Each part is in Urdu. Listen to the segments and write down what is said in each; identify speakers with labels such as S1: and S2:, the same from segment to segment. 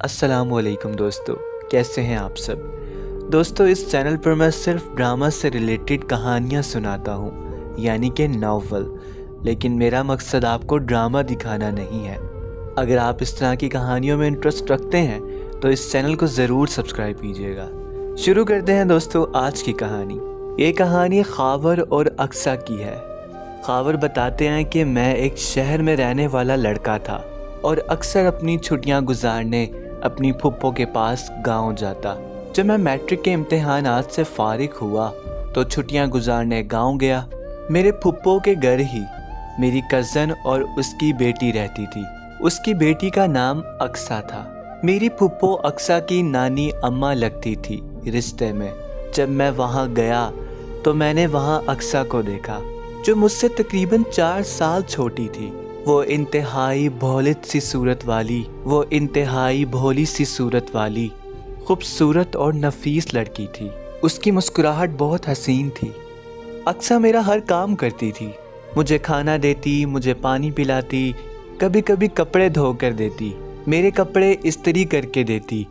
S1: السلام علیکم دوستو، کیسے ہیں آپ سب؟ دوستو، اس چینل پر میں صرف ڈرامہ سے ریلیٹڈ کہانیاں سناتا ہوں، یعنی کہ ناول۔ لیکن میرا مقصد آپ کو ڈرامہ دکھانا نہیں ہے۔ اگر آپ اس طرح کی کہانیوں میں انٹرسٹ رکھتے ہیں تو اس چینل کو ضرور سبسکرائب کیجیے گا۔ شروع کرتے ہیں دوستو آج کی کہانی۔ یہ کہانی خاور اور اقصیٰ کی ہے۔ خاور بتاتے ہیں کہ میں ایک شہر میں رہنے والا لڑکا تھا اور اکثر اپنی چھٹیاں گزارنے اپنی پھپھو کے پاس گاؤں جاتا۔ جب میں میٹرک کے امتحانات سے فارغ ہوا تو چھٹیاں گزارنے گاؤں گیا۔ میرے پھپھو کے گھر ہی میری کزن اور اس کی بیٹی رہتی تھی۔ اس کی بیٹی کا نام اقصیٰ تھا۔ میری پھپھو اقصیٰ کی نانی اماں لگتی تھی رشتے میں۔ جب میں وہاں گیا تو میں نے وہاں اقصیٰ کو دیکھا، جو مجھ سے تقریباً 4 سال چھوٹی تھی۔ وہ انتہائی بھولی سی صورت والی خوبصورت اور نفیس لڑکی تھی۔ اس کی مسکراہٹ بہت حسین تھی۔ اقصیٰ میرا ہر کام کرتی تھی، مجھے کھانا دیتی، مجھے پانی پلاتی، کبھی کبھی کپڑے دھو کر دیتی، میرے کپڑے استری کر کے دیتی۔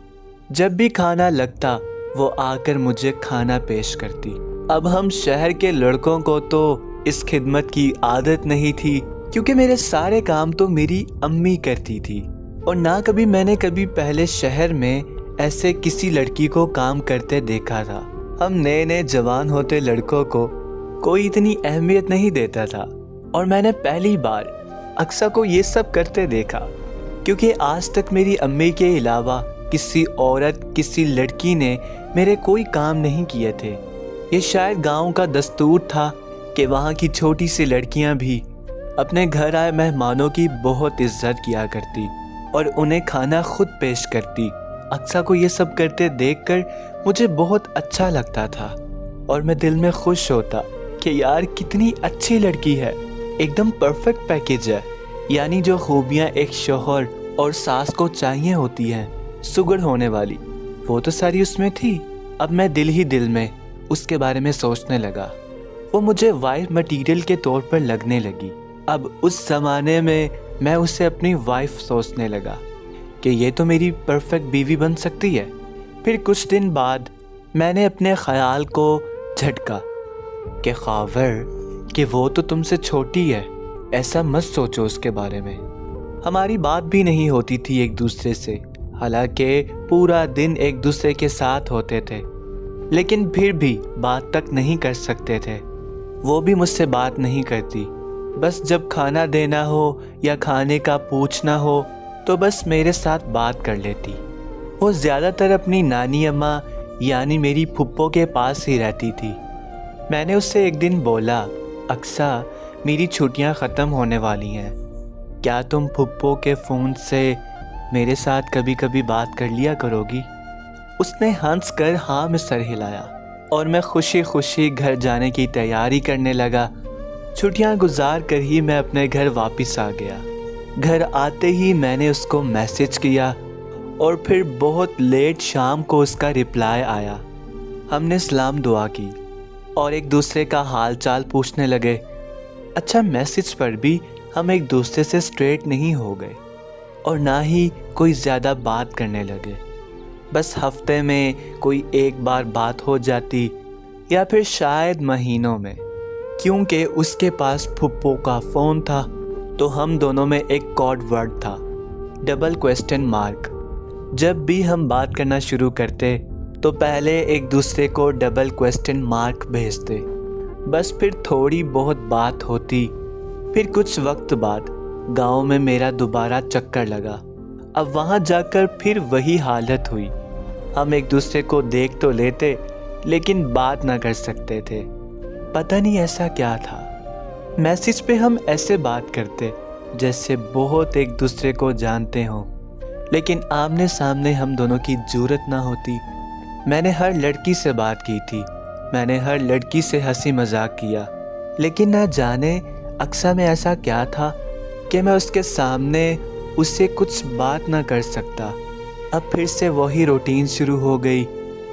S1: جب بھی کھانا لگتا وہ آ کر مجھے کھانا پیش کرتی۔ اب ہم شہر کے لڑکوں کو تو اس خدمت کی عادت نہیں تھی، کیونکہ میرے سارے کام تو میری امی کرتی تھی، اور نہ کبھی میں نے پہلے شہر میں ایسے کسی لڑکی کو کام کرتے دیکھا تھا۔ ہم نئے جوان ہوتے لڑکوں کو کوئی اتنی اہمیت نہیں دیتا تھا، اور میں نے پہلی بار اقصیٰ کو یہ سب کرتے دیکھا، کیونکہ آج تک میری امی کے علاوہ کسی لڑکی نے میرے کوئی کام نہیں کیے تھے۔ یہ شاید گاؤں کا دستور تھا کہ وہاں کی چھوٹی سی لڑکیاں بھی اپنے گھر آئے مہمانوں کی بہت عزت کیا کرتی اور انہیں کھانا خود پیش کرتی۔ اقصیٰ کو یہ سب کرتے دیکھ کر مجھے بہت اچھا لگتا تھا، اور میں دل میں خوش ہوتا کہ یار کتنی اچھی لڑکی ہے، ایک دم پرفیکٹ پیکیج ہے، یعنی جو خوبیاں ایک شوہر اور ساس کو چاہیے ہوتی ہیں سگڑ ہونے والی، وہ تو ساری اس میں تھی۔ اب میں دل ہی دل میں اس کے بارے میں سوچنے لگا۔ وہ مجھے وائف مٹیریل کے طور پر لگنے لگی۔ اب اس زمانے میں اسے اپنی وائف سوچنے لگا کہ یہ تو میری پرفیکٹ بیوی بن سکتی ہے۔ پھر کچھ دن بعد میں نے اپنے خیال کو جھٹکا کہ خاور کہ وہ تو تم سے چھوٹی ہے، ایسا مت سوچو اس کے بارے میں۔ ہماری بات بھی نہیں ہوتی تھی ایک دوسرے سے، حالانکہ پورا دن ایک دوسرے کے ساتھ ہوتے تھے، لیکن پھر بھی بات تک نہیں کر سکتے تھے۔ وہ بھی مجھ سے بات نہیں کرتی، بس جب کھانا دینا ہو یا کھانے کا پوچھنا ہو تو بس میرے ساتھ بات کر لیتی۔ وہ زیادہ تر اپنی نانی اماں یعنی میری پھپھو کے پاس ہی رہتی تھی۔ میں نے اس سے ایک دن بولا، اقصیٰ میری چھٹیاں ختم ہونے والی ہیں، کیا تم پھپھو کے فون سے میرے ساتھ کبھی کبھی بات کر لیا کرو گی؟ اس نے ہنس کر ہاں میں سر ہلایا، اور میں خوشی خوشی گھر جانے کی تیاری کرنے لگا۔ چھٹیاں گزار کر ہی میں اپنے گھر واپس آ گیا۔ گھر آتے ہی میں نے اس کو میسج کیا، اور پھر بہت لیٹ شام کو اس کا رپلائی آیا۔ ہم نے سلام دعا کی اور ایک دوسرے کا حال چال پوچھنے لگے۔ اچھا، میسج پر بھی ہم ایک دوسرے سے اسٹریٹ نہیں ہو گئے، اور نہ ہی کوئی زیادہ بات کرنے لگے۔ بس ہفتے میں کوئی ایک بار بات ہو جاتی، یا پھر شاید مہینوں میں، کیونکہ اس کے پاس پھپھو کا فون تھا تو ہم دونوں میں ایک کوڈ ورڈ تھا، $! جب بھی ہم بات کرنا شروع کرتے تو پہلے ایک دوسرے کو $! بھیجتے، بس پھر تھوڑی بہت بات ہوتی۔ پھر کچھ وقت بعد گاؤں میں میرا دوبارہ چکر لگا۔ اب وہاں جا کر پھر وہی حالت ہوئی۔ ہم ایک دوسرے کو دیکھ تو لیتے لیکن بات نہ کر سکتے تھے۔ پتہ نہیں ایسا کیا تھا، میسج پہ ہم ایسے بات کرتے جیسے بہت ایک دوسرے کو جانتے ہوں، لیکن آمنے سامنے ہم دونوں کی جرأت نہ ہوتی۔ میں نے ہر لڑکی سے بات کی تھی، میں نے ہر لڑکی سے ہنسی مذاق کیا، لیکن نہ جانے اقصیٰ میں ایسا کیا تھا کہ میں اس کے سامنے اس سے کچھ بات نہ کر سکتا۔ اب پھر سے وہی روٹین شروع ہو گئی۔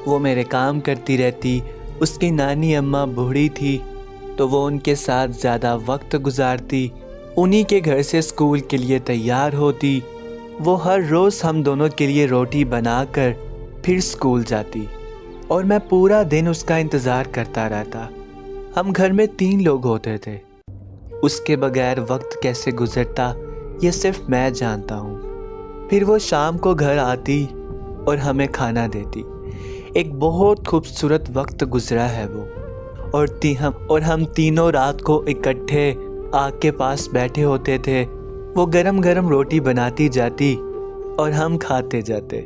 S1: وہ میرے کام کرتی رہتی، اس کی نانی اماں بوڑھی تھی تو وہ ان کے ساتھ زیادہ وقت گزارتی، انہی کے گھر سے اسکول کے لیے تیار ہوتی، وہ ہر روز ہم دونوں کے لیے روٹی بنا کر پھر اسکول جاتی اور میں پورا دن اس کا انتظار کرتا رہتا۔ ہم گھر میں 3 لوگ ہوتے تھے۔ اس کے بغیر وقت کیسے گزرتا یہ صرف میں جانتا ہوں۔ پھر وہ شام کو گھر آتی اور ہمیں کھانا دیتی۔ ایک بہت خوبصورت وقت گزرا ہے وہ، اور ہم تینوں رات کو اکٹھے آگ کے پاس بیٹھے ہوتے تھے۔ وہ گرم گرم روٹی بناتی جاتی اور ہم کھاتے جاتے۔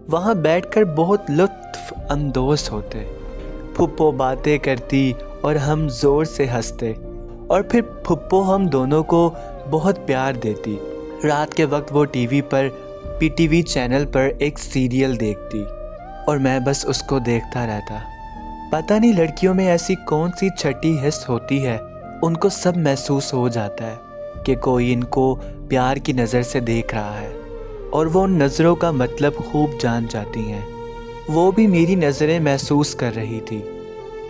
S1: وہاں بیٹھ کر بہت لطف اندوز ہوتے۔ پھپھو باتیں کرتی اور ہم زور سے ہنستے، اور پھر پھپھو ہم دونوں کو بہت پیار دیتی۔ رات کے وقت وہ ٹی وی پر PTV چینل پر ایک سیریل دیکھتی اور میں بس اس کو دیکھتا رہتا۔ پتہ نہیں لڑکیوں میں ایسی کون سی چھٹی حس ہوتی ہے، ان کو سب محسوس ہو جاتا ہے کہ کوئی ان کو پیار کی نظر سے دیکھ رہا ہے، اور وہ ان نظروں کا مطلب خوب جان جاتی ہیں۔ وہ بھی میری نظریں محسوس کر رہی تھی۔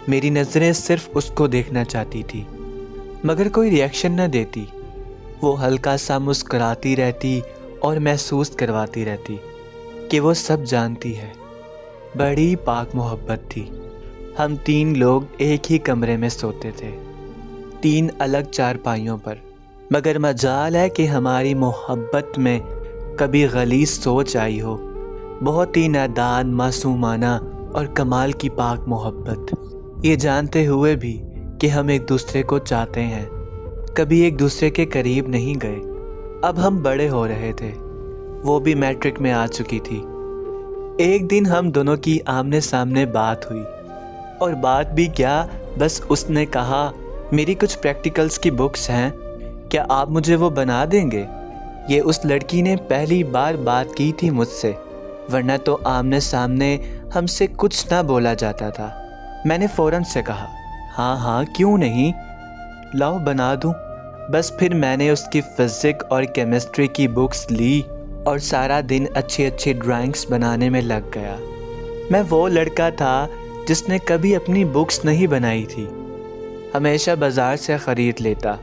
S1: میری نظریں صرف اس کو دیکھنا چاہتی تھی، مگر کوئی ری ایکشن نہ دیتی۔ وہ ہلکا سا مسکراتی رہتی اور محسوس کرواتی رہتی کہ وہ سب جانتی ہے۔ بڑی پاک محبت تھی۔ ہم 3 لوگ ایک ہی کمرے میں سوتے تھے، 3 الگ چارپائیوں پر، مگر مجال ہے کہ ہماری محبت میں کبھی غلیظ سوچ آئی ہو۔ بہت ہی نادان، معصومانہ اور کمال کی پاک محبت، یہ جانتے ہوئے بھی کہ ہم ایک دوسرے کو چاہتے ہیں، کبھی ایک دوسرے کے قریب نہیں گئے۔ اب ہم بڑے ہو رہے تھے، وہ بھی میٹرک میں آ چکی تھی۔ ایک دن ہم دونوں کی آمنے سامنے بات ہوئی، اور بات بھی کیا، بس اس نے کہا میری کچھ پریکٹیکلز کی بکس ہیں، کیا آپ مجھے وہ بنا دیں گے؟ یہ اس لڑکی نے پہلی بار بات کی تھی مجھ سے، ورنہ تو آمنے سامنے ہم سے کچھ نہ بولا جاتا تھا۔ میں نے فوراً سے کہا ہاں ہاں کیوں نہیں، لاؤ بنا دوں۔ بس پھر میں نے اس کی فزکس اور کیمسٹری کی بکس لی اور سارا دن اچھی اچھی ڈرائنگس بنانے میں لگ گیا۔ میں وہ لڑکا تھا جس نے کبھی اپنی بکس نہیں بنائی تھی، ہمیشہ بازار سے خرید لیتا،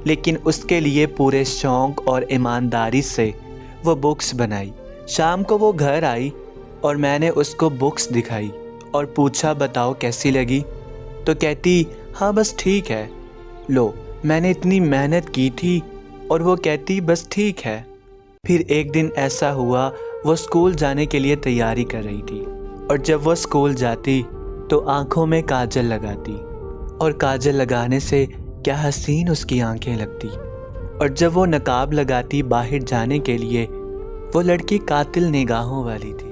S1: لیکن اس کے لیے پورے شوق اور ایمانداری سے وہ بکس بنائی۔ شام کو وہ گھر آئی اور میں نے اس کو بکس دکھائی اور پوچھا بتاؤ کیسی لگی، تو کہتی ہاں بس ٹھیک ہے۔ لو، میں نے اتنی محنت کی تھی اور وہ کہتی بس ٹھیک ہے۔ پھر ایک دن ایسا ہوا، وہ اسکول جانے کے لیے تیاری کر رہی تھی، اور جب وہ اسکول جاتی تو آنکھوں میں کاجل لگاتی، اور کاجل لگانے سے کیا حسین اس کی آنکھیں لگتی، اور جب وہ نقاب لگاتی باہر جانے کے لیے، وہ لڑکی قاتل نگاہوں والی تھی۔